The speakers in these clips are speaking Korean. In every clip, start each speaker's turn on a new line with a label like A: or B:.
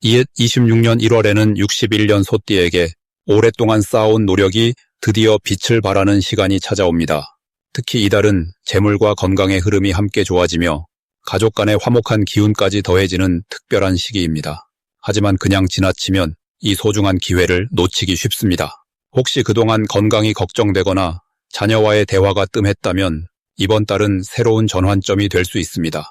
A: 이에 26년 1월에는 61년 소띠에게 오랫동안 쌓아온 노력이 드디어 빛을 발하는 시간이 찾아옵니다. 특히 이달은 재물과 건강의 흐름이 함께 좋아지며 가족 간의 화목한 기운까지 더해지는 특별한 시기입니다. 하지만 그냥 지나치면 이 소중한 기회를 놓치기 쉽습니다. 혹시 그동안 건강이 걱정되거나 자녀와의 대화가 뜸했다면 이번 달은 새로운 전환점이 될 수 있습니다.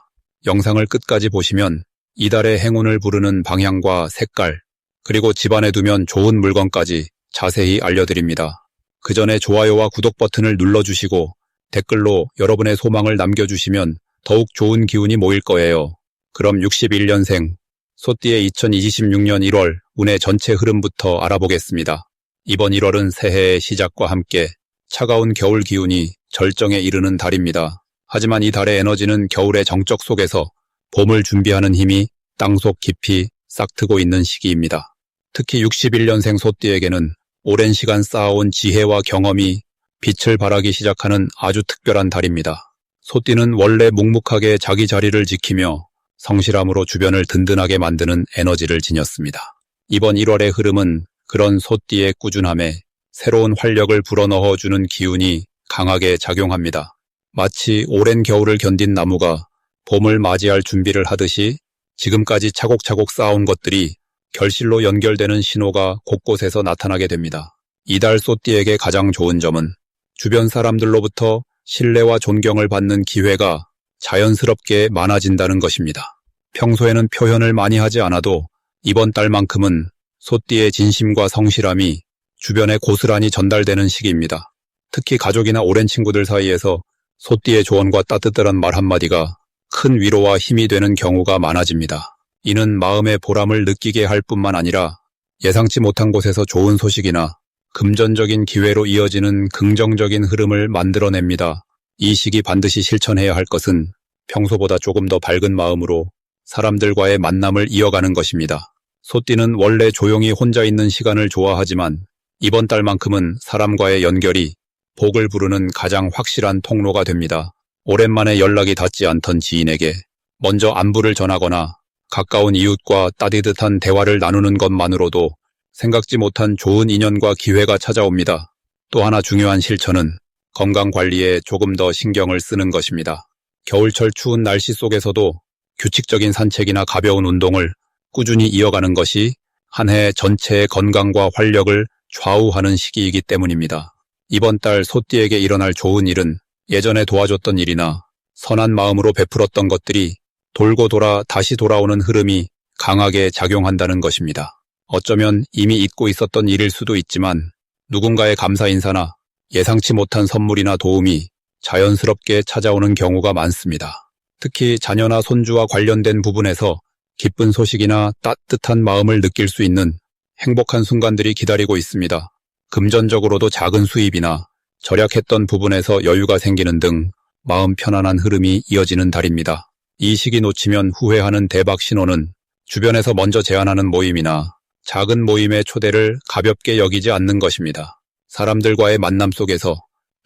A: 영상을 끝까지 보시면 이달의 행운을 부르는 방향과 색깔, 그리고 집안에 두면 좋은 물건까지 자세히 알려드립니다. 그 전에 좋아요와 구독 버튼을 눌러주시고 댓글로 여러분의 소망을 남겨주시면 더욱 좋은 기운이 모일 거예요. 그럼 61년생 소띠의 2026년 1월 운의 전체 흐름부터 알아보겠습니다. 이번 1월은 새해의 시작과 함께 차가운 겨울 기운이 절정에 이르는 달입니다. 하지만 이 달의 에너지는 겨울의 정적 속에서 봄을 준비하는 힘이 땅속 깊이 싹트고 있는 시기입니다. 특히 61년생 소띠에게는 오랜 시간 쌓아온 지혜와 경험이 빛을 발하기 시작하는 아주 특별한 달입니다. 소띠는 원래 묵묵하게 자기 자리를 지키며 성실함으로 주변을 든든하게 만드는 에너지를 지녔습니다. 이번 1월의 흐름은 그런 소띠의 꾸준함에 새로운 활력을 불어넣어주는 기운이 강하게 작용합니다. 마치 오랜 겨울을 견딘 나무가 봄을 맞이할 준비를 하듯이 지금까지 차곡차곡 쌓아온 것들이 결실로 연결되는 신호가 곳곳에서 나타나게 됩니다. 이달 소띠에게 가장 좋은 점은 주변 사람들로부터 신뢰와 존경을 받는 기회가 자연스럽게 많아진다는 것입니다. 평소에는 표현을 많이 하지 않아도 이번 달만큼은 소띠의 진심과 성실함이 주변에 고스란히 전달되는 시기입니다. 특히 가족이나 오랜 친구들 사이에서 소띠의 조언과 따뜻한 말 한마디가 큰 위로와 힘이 되는 경우가 많아집니다. 이는 마음의 보람을 느끼게 할 뿐만 아니라 예상치 못한 곳에서 좋은 소식이나 금전적인 기회로 이어지는 긍정적인 흐름을 만들어냅니다. 이 시기 반드시 실천해야 할 것은 평소보다 조금 더 밝은 마음으로 사람들과의 만남을 이어가는 것입니다. 소띠는 원래 조용히 혼자 있는 시간을 좋아하지만 이번 달만큼은 사람과의 연결이 복을 부르는 가장 확실한 통로가 됩니다. 오랜만에 연락이 닿지 않던 지인에게 먼저 안부를 전하거나 가까운 이웃과 따뜻한 대화를 나누는 것만으로도 생각지 못한 좋은 인연과 기회가 찾아옵니다. 또 하나 중요한 실천은 건강관리에 조금 더 신경을 쓰는 것입니다. 겨울철 추운 날씨 속에서도 규칙적인 산책이나 가벼운 운동을 꾸준히 이어가는 것이 한 해 전체의 건강과 활력을 좌우하는 시기이기 때문입니다. 이번 달 소띠에게 일어날 좋은 일은 예전에 도와줬던 일이나 선한 마음으로 베풀었던 것들이 돌고 돌아 다시 돌아오는 흐름이 강하게 작용한다는 것입니다. 어쩌면 이미 잊고 있었던 일일 수도 있지만 누군가의 감사 인사나 예상치 못한 선물이나 도움이 자연스럽게 찾아오는 경우가 많습니다. 특히 자녀나 손주와 관련된 부분에서 기쁜 소식이나 따뜻한 마음을 느낄 수 있는 행복한 순간들이 기다리고 있습니다. 금전적으로도 작은 수입이나 절약했던 부분에서 여유가 생기는 등 마음 편안한 흐름이 이어지는 달입니다. 이 시기 놓치면 후회하는 대박 신호는 주변에서 먼저 제안하는 모임이나 작은 모임의 초대를 가볍게 여기지 않는 것입니다. 사람들과의 만남 속에서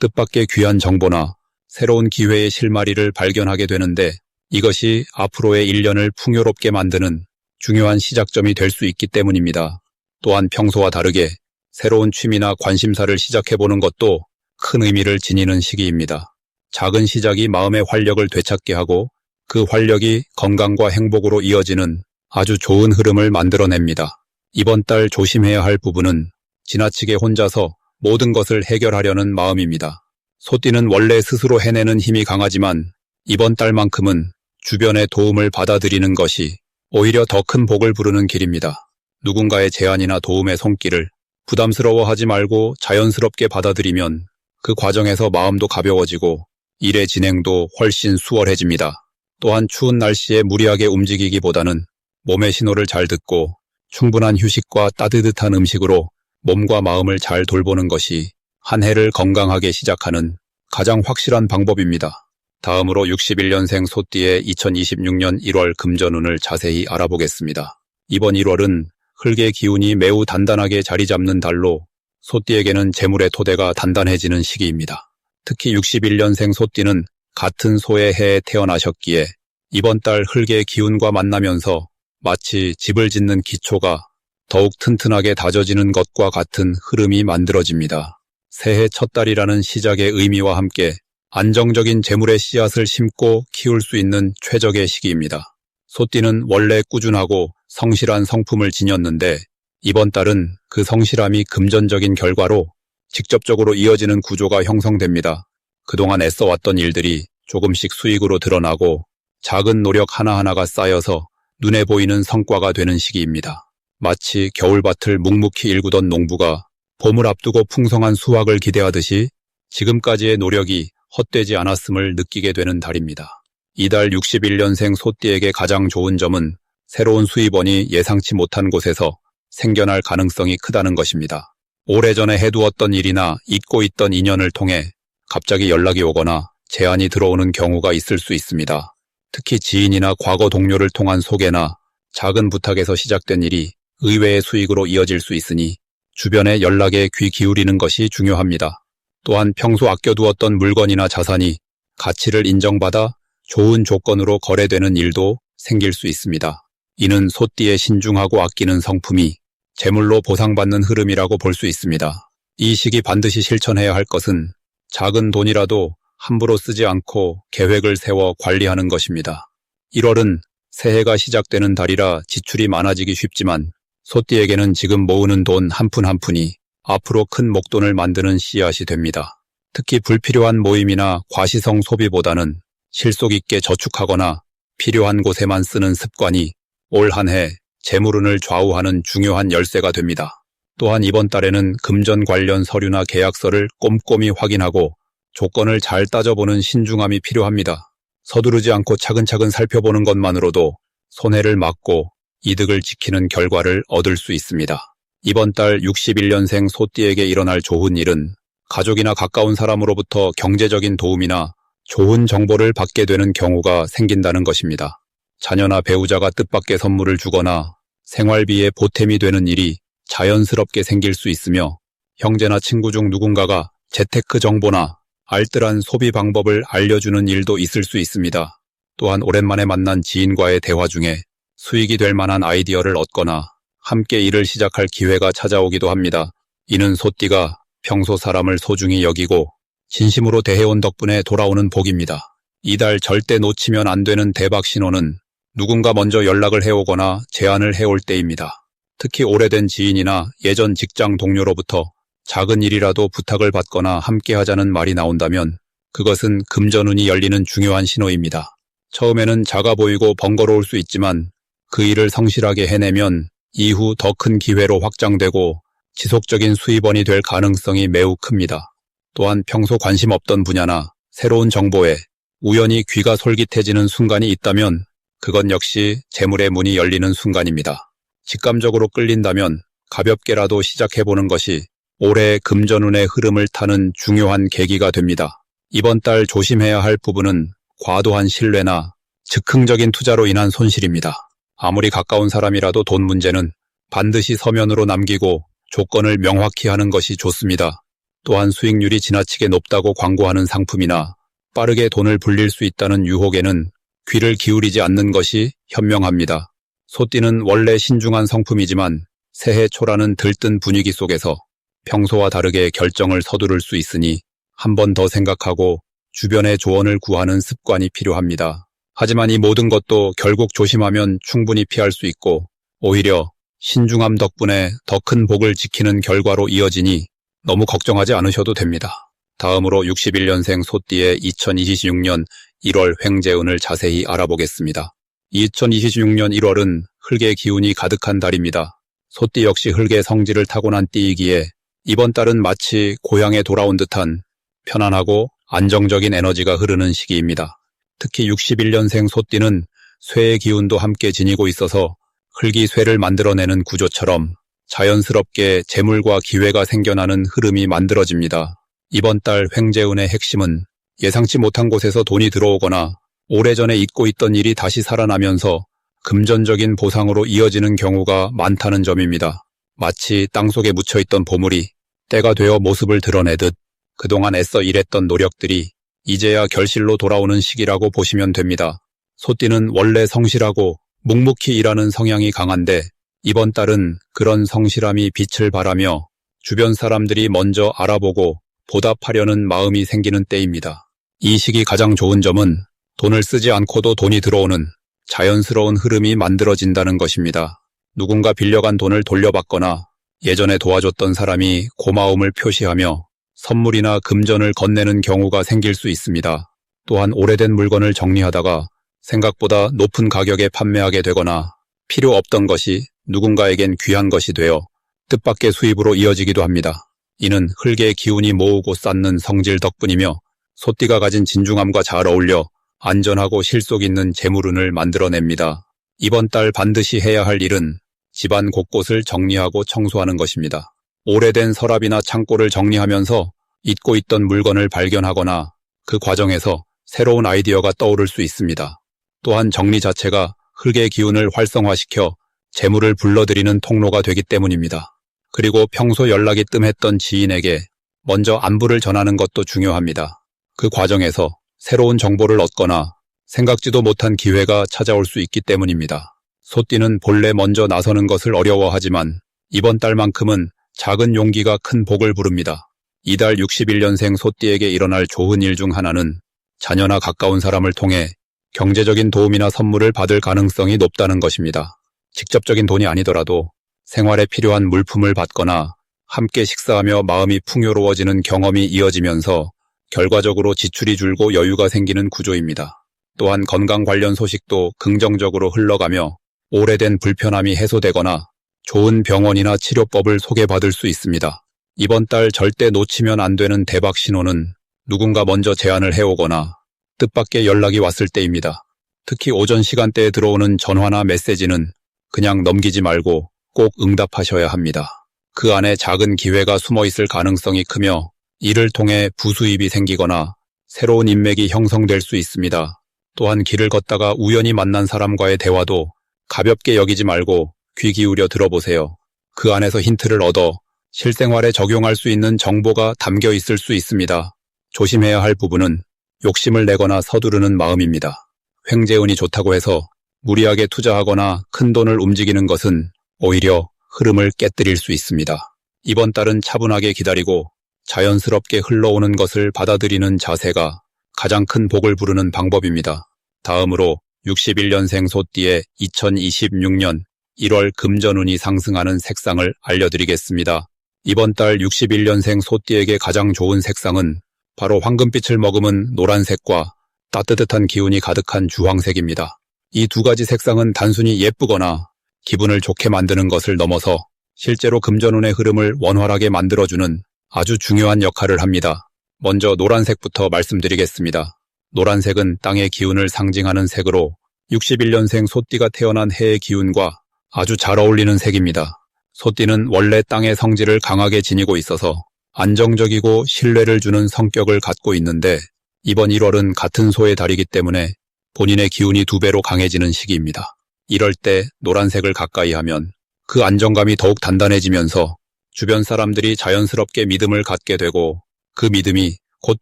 A: 뜻밖의 귀한 정보나 새로운 기회의 실마리를 발견하게 되는데 이것이 앞으로의 1년을 풍요롭게 만드는 중요한 시작점이 될 수 있기 때문입니다. 또한 평소와 다르게 새로운 취미나 관심사를 시작해보는 것도 큰 의미를 지니는 시기입니다. 작은 시작이 마음의 활력을 되찾게 하고 그 활력이 건강과 행복으로 이어지는 아주 좋은 흐름을 만들어냅니다. 이번 달 조심해야 할 부분은 지나치게 혼자서 모든 것을 해결하려는 마음입니다. 소띠는 원래 스스로 해내는 힘이 강하지만 이번 달만큼은 주변의 도움을 받아들이는 것이 오히려 더 큰 복을 부르는 길입니다. 누군가의 제안이나 도움의 손길을 부담스러워하지 말고 자연스럽게 받아들이면 그 과정에서 마음도 가벼워지고 일의 진행도 훨씬 수월해집니다. 또한 추운 날씨에 무리하게 움직이기보다는 몸의 신호를 잘 듣고 충분한 휴식과 따뜻한 음식으로 몸과 마음을 잘 돌보는 것이 한 해를 건강하게 시작하는 가장 확실한 방법입니다. 다음으로 61년생 소띠의 2026년 1월 금전운을 자세히 알아보겠습니다. 이번 1월은 흙의 기운이 매우 단단하게 자리 잡는 달로 소띠에게는 재물의 토대가 단단해지는 시기입니다. 특히 61년생 소띠는 같은 소의 해에 태어나셨기에 이번 달 흙의 기운과 만나면서 마치 집을 짓는 기초가 더욱 튼튼하게 다져지는 것과 같은 흐름이 만들어집니다. 새해 첫 달이라는 시작의 의미와 함께 안정적인 재물의 씨앗을 심고 키울 수 있는 최적의 시기입니다. 소띠는 원래 꾸준하고 성실한 성품을 지녔는데 이번 달은 그 성실함이 금전적인 결과로 직접적으로 이어지는 구조가 형성됩니다. 그동안 애써왔던 일들이 조금씩 수익으로 드러나고 작은 노력 하나하나가 쌓여서 눈에 보이는 성과가 되는 시기입니다. 마치 겨울밭을 묵묵히 일구던 농부가 봄을 앞두고 풍성한 수확을 기대하듯이 지금까지의 노력이 헛되지 않았음을 느끼게 되는 달입니다. 이달 61년생 소띠에게 가장 좋은 점은 새로운 수입원이 예상치 못한 곳에서 생겨날 가능성이 크다는 것입니다. 오래전에 해두었던 일이나 잊고 있던 인연을 통해 갑자기 연락이 오거나 제안이 들어오는 경우가 있을 수 있습니다. 특히 지인이나 과거 동료를 통한 소개나 작은 부탁에서 시작된 일이 의외의 수익으로 이어질 수 있으니 주변의 연락에 귀 기울이는 것이 중요합니다. 또한 평소 아껴두었던 물건이나 자산이 가치를 인정받아 좋은 조건으로 거래되는 일도 생길 수 있습니다. 이는 소띠의 신중하고 아끼는 성품이 재물로 보상받는 흐름이라고 볼 수 있습니다. 이 시기 반드시 실천해야 할 것은 작은 돈이라도 함부로 쓰지 않고 계획을 세워 관리하는 것입니다. 1월은 새해가 시작되는 달이라 지출이 많아지기 쉽지만 소띠에게는 지금 모으는 돈 한 푼 한 푼이 앞으로 큰 목돈을 만드는 씨앗이 됩니다. 특히 불필요한 모임이나 과시성 소비보다는 실속 있게 저축하거나 필요한 곳에만 쓰는 습관이 올 한 해 재물운을 좌우하는 중요한 열쇠가 됩니다. 또한 이번 달에는 금전 관련 서류나 계약서를 꼼꼼히 확인하고 조건을 잘 따져보는 신중함이 필요합니다. 서두르지 않고 차근차근 살펴보는 것만으로도 손해를 막고 이득을 지키는 결과를 얻을 수 있습니다. 이번 달 61년생 소띠에게 일어날 좋은 일은 가족이나 가까운 사람으로부터 경제적인 도움이나 좋은 정보를 받게 되는 경우가 생긴다는 것입니다. 자녀나 배우자가 뜻밖의 선물을 주거나 생활비에 보탬이 되는 일이 자연스럽게 생길 수 있으며 형제나 친구 중 누군가가 재테크 정보나 알뜰한 소비 방법을 알려주는 일도 있을 수 있습니다. 또한 오랜만에 만난 지인과의 대화 중에 수익이 될 만한 아이디어를 얻거나 함께 일을 시작할 기회가 찾아오기도 합니다. 이는 소띠가 평소 사람을 소중히 여기고 진심으로 대해온 덕분에 돌아오는 복입니다. 이달 절대 놓치면 안 되는 대박 신호는 누군가 먼저 연락을 해오거나 제안을 해올 때입니다. 특히 오래된 지인이나 예전 직장 동료로부터 작은 일이라도 부탁을 받거나 함께 하자는 말이 나온다면 그것은 금전운이 열리는 중요한 신호입니다. 처음에는 작아 보이고 번거로울 수 있지만 그 일을 성실하게 해내면 이후 더 큰 기회로 확장되고 지속적인 수입원이 될 가능성이 매우 큽니다. 또한 평소 관심 없던 분야나 새로운 정보에 우연히 귀가 솔깃해지는 순간이 있다면 그건 역시 재물의 문이 열리는 순간입니다. 직감적으로 끌린다면 가볍게라도 시작해보는 것이 올해의 금전운의 흐름을 타는 중요한 계기가 됩니다. 이번 달 조심해야 할 부분은 과도한 신뢰나 즉흥적인 투자로 인한 손실입니다. 아무리 가까운 사람이라도 돈 문제는 반드시 서면으로 남기고 조건을 명확히 하는 것이 좋습니다. 또한 수익률이 지나치게 높다고 광고하는 상품이나 빠르게 돈을 불릴 수 있다는 유혹에는 귀를 기울이지 않는 것이 현명합니다. 소띠는 원래 신중한 성품이지만 새해 초라는 들뜬 분위기 속에서 평소와 다르게 결정을 서두를 수 있으니 한 번 더 생각하고 주변의 조언을 구하는 습관이 필요합니다. 하지만 이 모든 것도 결국 조심하면 충분히 피할 수 있고 오히려 신중함 덕분에 더 큰 복을 지키는 결과로 이어지니 너무 걱정하지 않으셔도 됩니다. 다음으로 61년생 소띠의 2026년 1월 횡재운을 자세히 알아보겠습니다. 2026년 1월은 흙의 기운이 가득한 달입니다. 소띠 역시 흙의 성질을 타고난 띠이기에 이번 달은 마치 고향에 돌아온 듯한 편안하고 안정적인 에너지가 흐르는 시기입니다. 특히 61년생 소띠는 쇠의 기운도 함께 지니고 있어서 흙이 쇠를 만들어내는 구조처럼 자연스럽게 재물과 기회가 생겨나는 흐름이 만들어집니다. 이번 달 횡재운의 핵심은 예상치 못한 곳에서 돈이 들어오거나 오래전에 잊고 있던 일이 다시 살아나면서 금전적인 보상으로 이어지는 경우가 많다는 점입니다. 마치 땅속에 묻혀있던 보물이 때가 되어 모습을 드러내듯 그동안 애써 일했던 노력들이 이제야 결실로 돌아오는 시기라고 보시면 됩니다. 소띠는 원래 성실하고 묵묵히 일하는 성향이 강한데 이번 달은 그런 성실함이 빛을 발하며 주변 사람들이 먼저 알아보고 보답하려는 마음이 생기는 때입니다. 이 시기 가장 좋은 점은 돈을 쓰지 않고도 돈이 들어오는 자연스러운 흐름이 만들어진다는 것입니다. 누군가 빌려간 돈을 돌려받거나 예전에 도와줬던 사람이 고마움을 표시하며 선물이나 금전을 건네는 경우가 생길 수 있습니다. 또한 오래된 물건을 정리하다가 생각보다 높은 가격에 판매하게 되거나 필요 없던 것이 누군가에겐 귀한 것이 되어 뜻밖의 수입으로 이어지기도 합니다. 이는 흙의 기운이 모으고 쌓는 성질 덕분이며 소띠가 가진 진중함과 잘 어울려 안전하고 실속 있는 재물운을 만들어냅니다. 이번 달 반드시 해야 할 일은 집안 곳곳을 정리하고 청소하는 것입니다. 오래된 서랍이나 창고를 정리하면서 잊고 있던 물건을 발견하거나 그 과정에서 새로운 아이디어가 떠오를 수 있습니다. 또한 정리 자체가 흙의 기운을 활성화시켜 재물을 불러들이는 통로가 되기 때문입니다. 그리고 평소 연락이 뜸했던 지인에게 먼저 안부를 전하는 것도 중요합니다. 그 과정에서 새로운 정보를 얻거나 생각지도 못한 기회가 찾아올 수 있기 때문입니다. 소띠는 본래 먼저 나서는 것을 어려워하지만 이번 달만큼은 작은 용기가 큰 복을 부릅니다. 이달 61년생 소띠에게 일어날 좋은 일 중 하나는 자녀나 가까운 사람을 통해 경제적인 도움이나 선물을 받을 가능성이 높다는 것입니다. 직접적인 돈이 아니더라도 생활에 필요한 물품을 받거나 함께 식사하며 마음이 풍요로워지는 경험이 이어지면서 결과적으로 지출이 줄고 여유가 생기는 구조입니다. 또한 건강 관련 소식도 긍정적으로 흘러가며 오래된 불편함이 해소되거나 좋은 병원이나 치료법을 소개받을 수 있습니다. 이번 달 절대 놓치면 안 되는 대박 신호는 누군가 먼저 제안을 해오거나 뜻밖의 연락이 왔을 때입니다. 특히 오전 시간대에 들어오는 전화나 메시지는 그냥 넘기지 말고 꼭 응답하셔야 합니다. 그 안에 작은 기회가 숨어 있을 가능성이 크며 이를 통해 부수입이 생기거나 새로운 인맥이 형성될 수 있습니다. 또한 길을 걷다가 우연히 만난 사람과의 대화도 가볍게 여기지 말고 귀 기울여 들어보세요. 그 안에서 힌트를 얻어 실생활에 적용할 수 있는 정보가 담겨 있을 수 있습니다. 조심해야 할 부분은 욕심을 내거나 서두르는 마음입니다. 횡재운이 좋다고 해서 무리하게 투자하거나 큰 돈을 움직이는 것은 오히려 흐름을 깨뜨릴 수 있습니다. 이번 달은 차분하게 기다리고 자연스럽게 흘러오는 것을 받아들이는 자세가 가장 큰 복을 부르는 방법입니다. 다음으로 61년생 소띠의 2026년 1월 금전운이 상승하는 색상을 알려드리겠습니다. 이번 달 61년생 소띠에게 가장 좋은 색상은 바로 황금빛을 머금은 노란색과 따뜻한 기운이 가득한 주황색입니다. 이 두 가지 색상은 단순히 예쁘거나 기분을 좋게 만드는 것을 넘어서 실제로 금전운의 흐름을 원활하게 만들어주는 아주 중요한 역할을 합니다. 먼저 노란색부터 말씀드리겠습니다. 노란색은 땅의 기운을 상징하는 색으로 61년생 소띠가 태어난 해의 기운과 아주 잘 어울리는 색입니다. 소띠는 원래 땅의 성질을 강하게 지니고 있어서 안정적이고 신뢰를 주는 성격을 갖고 있는데 이번 1월은 같은 소의 달이기 때문에 본인의 기운이 2배로 강해지는 시기입니다. 이럴 때 노란색을 가까이 하면 그 안정감이 더욱 단단해지면서 주변 사람들이 자연스럽게 믿음을 갖게 되고 그 믿음이 곧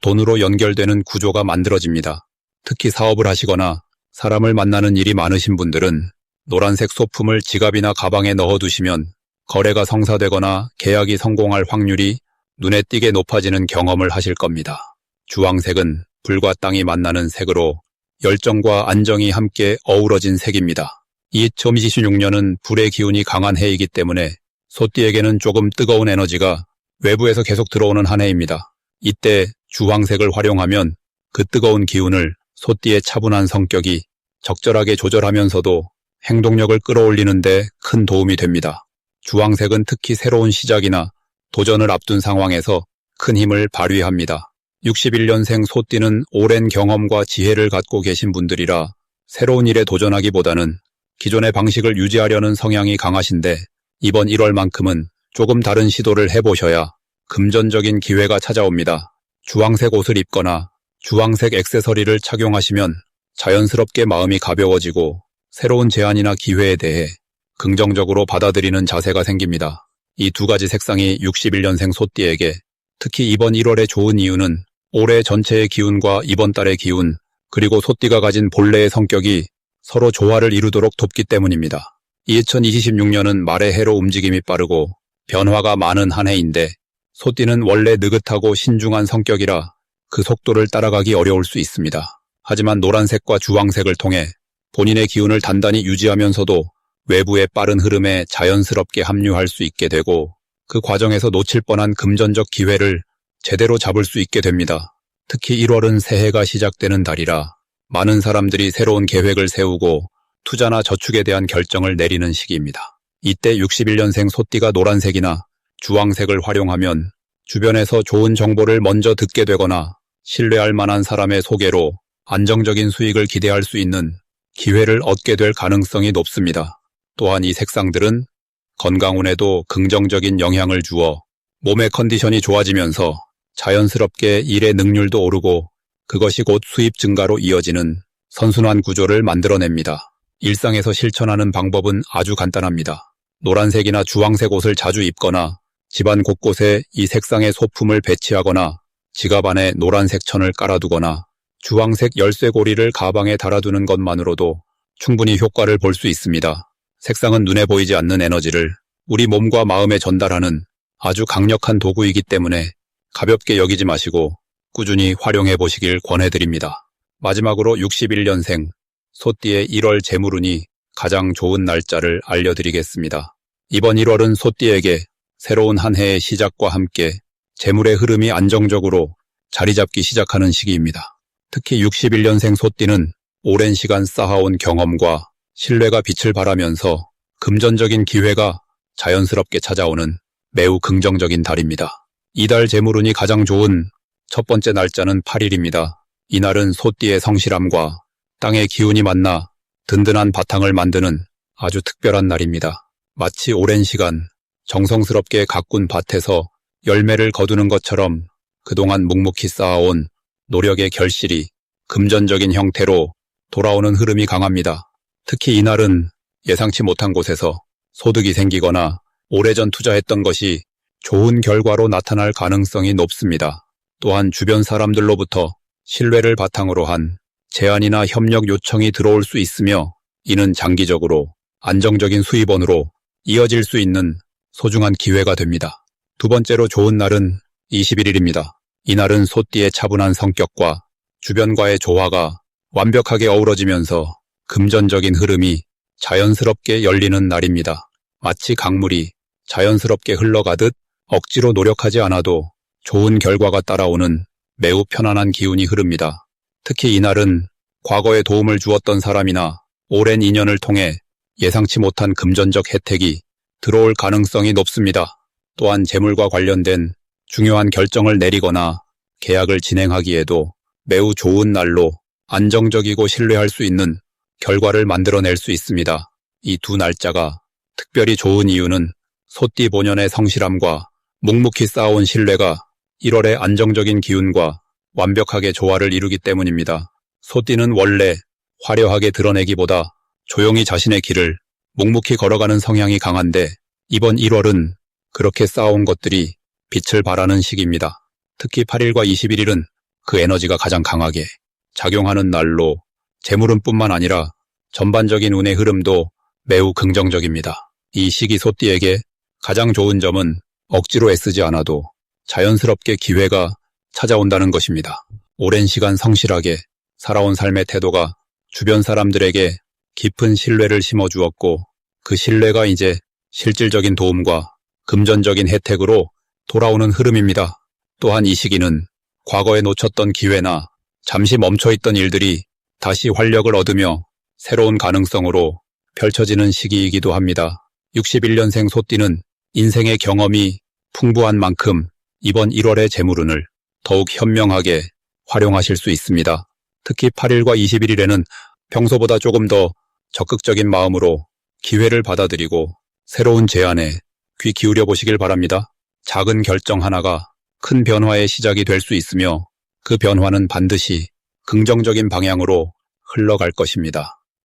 A: 돈으로 연결되는 구조가 만들어집니다. 특히 사업을 하시거나 사람을 만나는 일이 많으신 분들은 노란색 소품을 지갑이나 가방에 넣어두시면 거래가 성사되거나 계약이 성공할 확률이 눈에 띄게 높아지는 경험을 하실 겁니다. 주황색은 불과 땅이 만나는 색으로 열정과 안정이 함께 어우러진 색입니다. 2026년은 불의 기운이 강한 해이기 때문에 소띠에게는 조금 뜨거운 에너지가 외부에서 계속 들어오는 한 해입니다. 이때 주황색을 활용하면 그 뜨거운 기운을 소띠의 차분한 성격이 적절하게 조절하면서도 행동력을 끌어올리는 데 큰 도움이 됩니다. 주황색은 특히 새로운 시작이나 도전을 앞둔 상황에서 큰 힘을 발휘합니다. 61년생 소띠는 오랜 경험과 지혜를 갖고 계신 분들이라 새로운 일에 도전하기보다는 기존의 방식을 유지하려는 성향이 강하신데 이번 1월만큼은 조금 다른 시도를 해보셔야 금전적인 기회가 찾아옵니다. 주황색 옷을 입거나 주황색 액세서리를 착용하시면 자연스럽게 마음이 가벼워지고 새로운 제안이나 기회에 대해 긍정적으로 받아들이는 자세가 생깁니다. 이 두 가지 색상이 61년생 소띠에게 특히 이번 1월에 좋은 이유는 올해 전체의 기운과 이번 달의 기운, 그리고 소띠가 가진 본래의 성격이 서로 조화를 이루도록 돕기 때문입니다. 2026년은 말의 해로 움직임이 빠르고 변화가 많은 한 해인데 소띠는 원래 느긋하고 신중한 성격이라 그 속도를 따라가기 어려울 수 있습니다. 하지만 노란색과 주황색을 통해 본인의 기운을 단단히 유지하면서도 외부의 빠른 흐름에 자연스럽게 합류할 수 있게 되고 그 과정에서 놓칠 뻔한 금전적 기회를 제대로 잡을 수 있게 됩니다. 특히 1월은 새해가 시작되는 달이라 많은 사람들이 새로운 계획을 세우고 투자나 저축에 대한 결정을 내리는 시기입니다. 이때 61년생 소띠가 노란색이나 주황색을 활용하면 주변에서 좋은 정보를 먼저 듣게 되거나 신뢰할 만한 사람의 소개로 안정적인 수익을 기대할 수 있는 기회를 얻게 될 가능성이 높습니다. 또한 이 색상들은 건강운에도 긍정적인 영향을 주어 몸의 컨디션이 좋아지면서 자연스럽게 일의 능률도 오르고 그것이 곧 수입 증가로 이어지는 선순환 구조를 만들어냅니다. 일상에서 실천하는 방법은 아주 간단합니다. 노란색이나 주황색 옷을 자주 입거나 집안 곳곳에 이 색상의 소품을 배치하거나 지갑 안에 노란색 천을 깔아두거나 주황색 열쇠고리를 가방에 달아두는 것만으로도 충분히 효과를 볼 수 있습니다. 색상은 눈에 보이지 않는 에너지를 우리 몸과 마음에 전달하는 아주 강력한 도구이기 때문에 가볍게 여기지 마시고 꾸준히 활용해 보시길 권해드립니다. 마지막으로 61년생 소띠의 1월 재물운이 가장 좋은 날짜를 알려드리겠습니다. 이번 1월은 소띠에게 새로운 한 해의 시작과 함께 재물의 흐름이 안정적으로 자리 잡기 시작하는 시기입니다. 특히 61년생 소띠는 오랜 시간 쌓아온 경험과 신뢰가 빛을 발하면서 금전적인 기회가 자연스럽게 찾아오는 매우 긍정적인 달입니다. 이달 재물운이 가장 좋은 첫 번째 날짜는 8일입니다. 이날은 소띠의 성실함과 땅의 기운이 만나 든든한 바탕을 만드는 아주 특별한 날입니다. 마치 오랜 시간 정성스럽게 가꾼 밭에서 열매를 거두는 것처럼 그동안 묵묵히 쌓아온 노력의 결실이 금전적인 형태로 돌아오는 흐름이 강합니다. 특히 이날은 예상치 못한 곳에서 소득이 생기거나 오래전 투자했던 것이 좋은 결과로 나타날 가능성이 높습니다. 또한 주변 사람들로부터 신뢰를 바탕으로 한 제안이나 협력 요청이 들어올 수 있으며 이는 장기적으로 안정적인 수입원으로 이어질 수 있는 소중한 기회가 됩니다. 두 번째로 좋은 날은 21일입니다. 이날은 소띠의 차분한 성격과 주변과의 조화가 완벽하게 어우러지면서 금전적인 흐름이 자연스럽게 열리는 날입니다. 마치 강물이 자연스럽게 흘러가듯 억지로 노력하지 않아도 좋은 결과가 따라오는 매우 편안한 기운이 흐릅니다. 특히 이날은 과거에 도움을 주었던 사람이나 오랜 인연을 통해 예상치 못한 금전적 혜택이 들어올 가능성이 높습니다. 또한 재물과 관련된 중요한 결정을 내리거나 계약을 진행하기에도 매우 좋은 날로 안정적이고 신뢰할 수 있는 결과를 만들어낼 수 있습니다. 이 두 날짜가 특별히 좋은 이유는 소띠 본연의 성실함과 묵묵히 쌓아온 신뢰가 1월의 안정적인 기운과 완벽하게 조화를 이루기 때문입니다. 소띠는 원래 화려하게 드러내기보다 조용히 자신의 길을 묵묵히 걸어가는 성향이 강한데 이번 1월은 그렇게 쌓아온 것들이 빛을 발하는 시기입니다. 특히 8일과 21일은 그 에너지가 가장 강하게 작용하는 날로 재물운뿐만 아니라 전반적인 운의 흐름도 매우 긍정적입니다. 이 시기 소띠에게 가장 좋은 점은 억지로 애쓰지 않아도 자연스럽게 기회가 찾아온다는 것입니다. 오랜 시간 성실하게 살아온 삶의 태도가 주변 사람들에게 깊은 신뢰를 심어주었고 그 신뢰가 이제 실질적인 도움과 금전적인 혜택으로 돌아오는 흐름입니다. 또한 이 시기는 과거에 놓쳤던 기회나 잠시 멈춰있던 일들이 다시 활력을 얻으며 새로운 가능성으로 펼쳐지는 시기이기도 합니다. 61년생 소띠는 인생의 경험이 풍부한 만큼 이번 1월의 재물운을 더욱 현명하게 활용하실 수 있습니다. 특히 8일과 21일에는 평소보다 조금 더 적극적인 마음으로 기회를 받아들이고 새로운 제안에 귀 기울여 보시길 바랍니다. 작은 결정 하나가 큰 변화의 시작이 될 수 있으며 그 변화는 반드시 긍정적인 방향으로 흘러갈 것입니다.